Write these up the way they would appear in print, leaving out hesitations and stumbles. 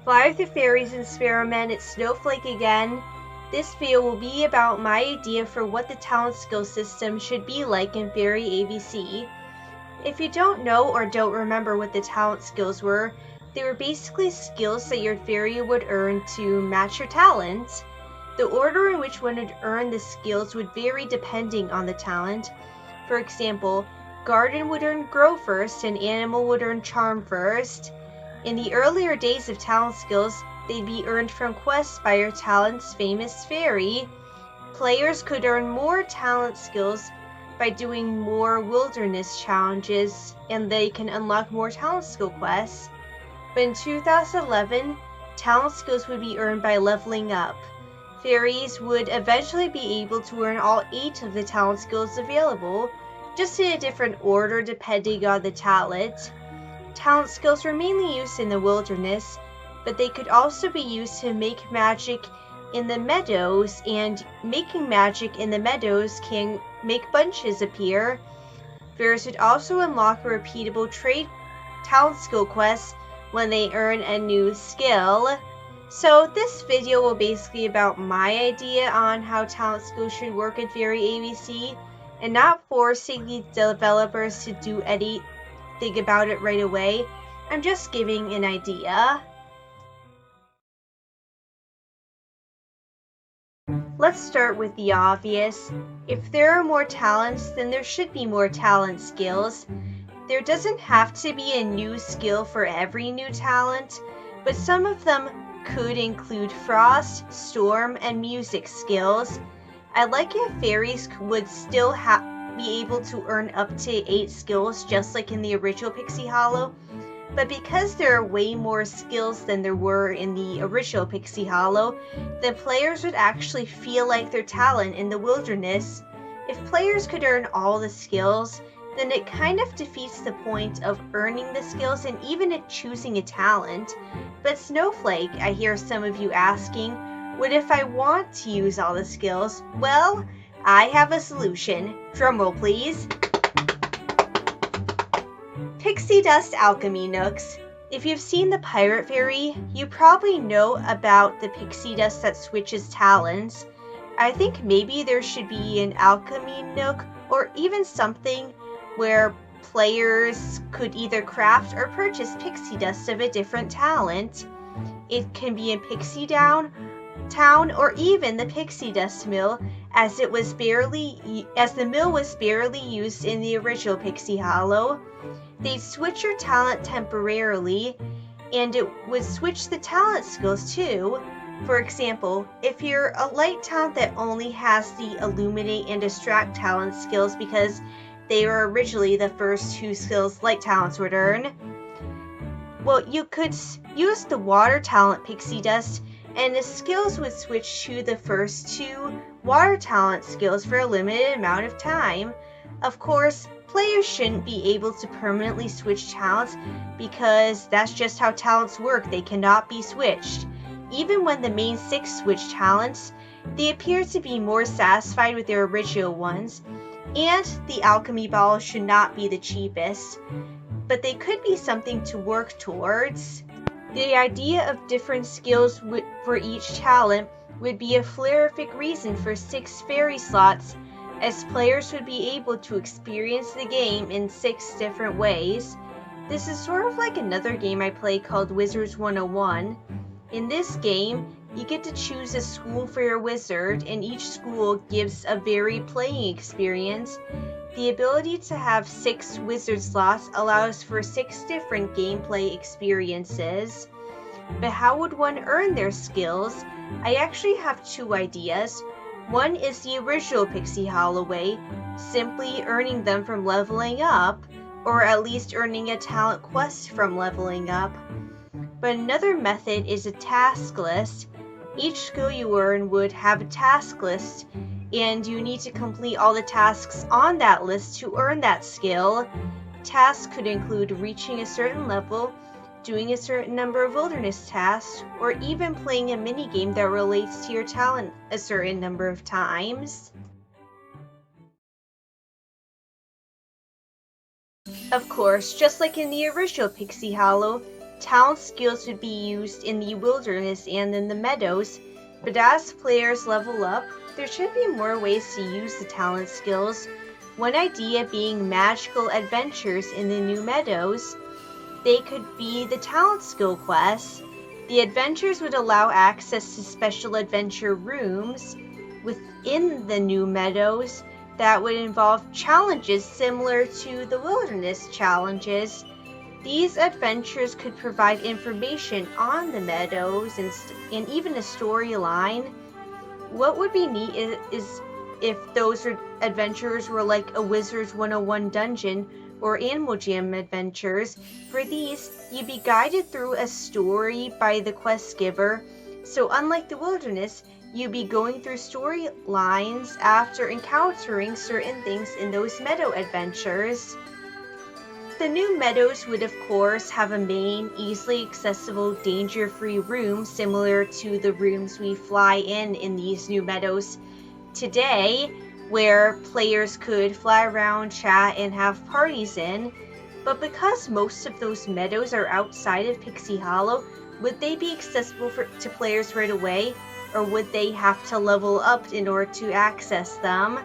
Fly with the Fairies and Sparrowman, it's Snowflake again. This video will be about my idea for what the talent skill system should be like in FairyABC. If you don't know or don't remember what the talent skills were, they were basically skills that your fairy would earn to match your talent. The order in which one would earn the skills would vary depending on the talent. For example, Garden would earn Grow first and Animal would earn Charm first. In the earlier days of talent skills, they'd be earned from quests by your talent's famous fairy. Players could earn more talent skills by doing more wilderness challenges, and they can unlock more talent skill quests. But in 2011, talent skills would be earned by leveling up. Fairies would eventually be able to earn all 8 of the talent skills available, just in a different order depending on the talent. Talent skills were mainly used in the wilderness, but they could also be used to make magic in the meadows, and making magic in the meadows can make bunches appear. Fairies would also unlock a repeatable trade talent skill quest when they earn a new skill. So this video will basically be about my idea on how talent skills should work in FairyABC, and not forcing the developers to do anything about it right away. I'm just giving an idea. Let's start with the obvious. If there are more talents, then there should be more talent skills. There doesn't have to be a new skill for every new talent, but some of them could include Frost, Storm, and Music skills. I'd like if fairies would still be able to earn up to 8 skills just like in the original Pixie Hollow, but because there are way more skills than there were in the original Pixie Hollow, then players would actually feel like their talent in the wilderness. If players could earn all the skills, then it kind of defeats the point of earning the skills and even choosing a talent. But Snowflake, I hear some of you asking, what if I want to use all the skills? Well, I have a solution. Drumroll please. Pixie Dust Alchemy Nooks. If you've seen the Pirate Fairy, you probably know about the pixie dust that switches talents. I think maybe there should be an alchemy nook or even something where players could either craft or purchase pixie dust of a different talent. It can be in Pixie Town or even the Pixie Dust Mill, as the mill was barely used in the original Pixie Hollow. They'd switch your talent temporarily, and it would switch the talent skills too. For example, if you're a light talent that only has the Illuminate and Distract talent skills because they were originally the first 2 skills light talents would earn, well, you could use the water talent Pixie Dust, and the skills would switch to the first 2 water talent skills for a limited amount of time. Of course, players shouldn't be able to permanently switch talents because that's just how talents work. They cannot be switched. Even when the main 6 switch talents, they appear to be more satisfied with their original ones, and the alchemy ball should not be the cheapest, but they could be something to work towards. The idea of different skills for each talent would be a flarific reason for 6 fairy slots, as players would be able to experience the game in 6 different ways. This is sort of like another game I play called Wizards 101. In this game, you get to choose a school for your wizard, and each school gives a varied playing experience. The ability to have 6 wizard slots allows for 6 different gameplay experiences. But how would one earn their skills? I actually have 2 ideas. One is the original Pixie Hollow way, simply earning them from leveling up, or at least earning a talent quest from leveling up. But another method is a task list. Each skill you earn would have a task list, and you need to complete all the tasks on that list to earn that skill. Tasks could include reaching a certain level, doing a certain number of wilderness tasks, or even playing a minigame that relates to your talent a certain number of times. Of course, just like in the original Pixie Hollow, talent skills would be used in the wilderness and in the meadows, but as players level up, there should be more ways to use the talent skills. One idea being magical adventures in the new meadows. They could be the talent skill quests. The adventures would allow access to special adventure rooms within the new meadows that would involve challenges similar to the wilderness challenges. These adventures could provide information on the meadows and even a storyline. What would be neat is if those adventures were like a Wizard's 101 dungeon or Animal Jam adventures. For these, you'd be guided through a story by the quest giver. So unlike the wilderness, you'd be going through storylines after encountering certain things in those meadow adventures. The new meadows would of course have a main, easily accessible, danger-free room similar to the rooms we fly in these new meadows today, where players could fly around, chat, and have parties in. But because most of those meadows are outside of Pixie Hollow, would they be accessible to players right away, or would they have to level up in order to access them?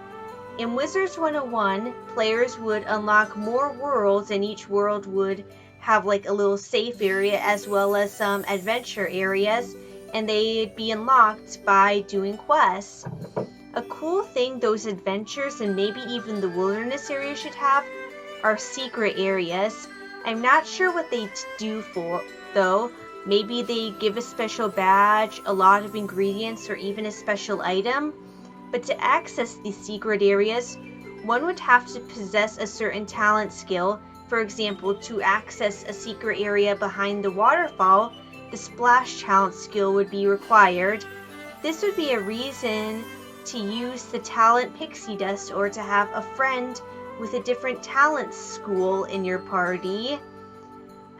In Wizards 101, players would unlock more worlds, and each world would have like a little safe area as well as some adventure areas, and they'd be unlocked by doing quests. A cool thing those adventures and maybe even the wilderness area should have are secret areas. I'm not sure what they do for though. Maybe they give a special badge, a lot of ingredients, or even a special item. But to access these secret areas, one would have to possess a certain talent skill. For example, to access a secret area behind the waterfall, the splash talent skill would be required. This would be a reason to use the talent pixie dust or to have a friend with a different talent school in your party.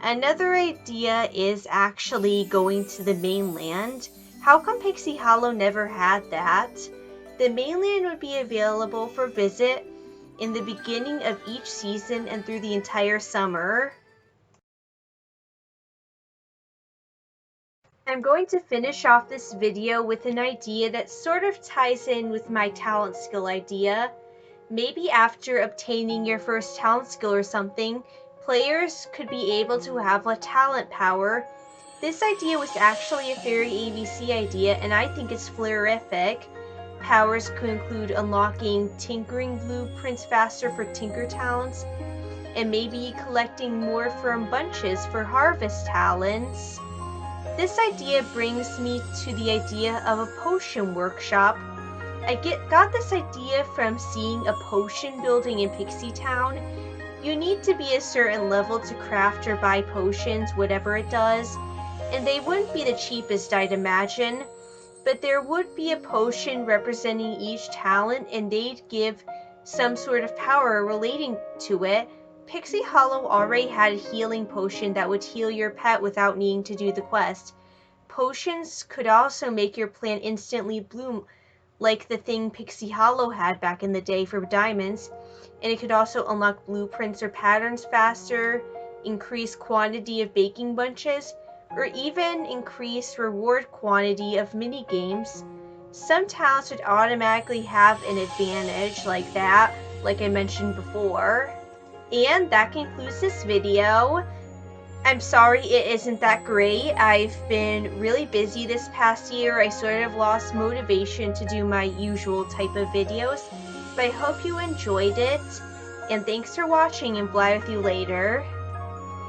Another idea is actually going to the mainland. How come Pixie Hollow never had that? The mainland would be available for visit in the beginning of each season and through the entire summer. I'm going to finish off this video with an idea that sort of ties in with my talent skill idea. Maybe after obtaining your first talent skill or something, players could be able to have a talent power. This idea was actually a FairyABC idea, and I think it's flarific. Powers could include unlocking tinkering blueprints faster for tinker talents, and maybe collecting more from bunches for harvest talents. This idea brings me to the idea of a potion workshop. I got this idea from seeing a potion building in Pixie Town. You need to be a certain level to craft or buy potions, whatever it does, and they wouldn't be the cheapest, I'd imagine, but there would be a potion representing each talent, and they'd give some sort of power relating to it. Pixie Hollow already had a healing potion that would heal your pet without needing to do the quest. Potions could also make your plant instantly bloom, like the thing Pixie Hollow had back in the day for diamonds, and it could also unlock blueprints or patterns faster, increase quantity of baking bunches, or even increase reward quantity of mini games. Some talents would automatically have an advantage like that, like I mentioned before. And that concludes this video. I'm sorry it isn't that great. I've been really busy this past year. I sort of lost motivation to do my usual type of videos, but I hope you enjoyed it. And thanks for watching, and fly with you later.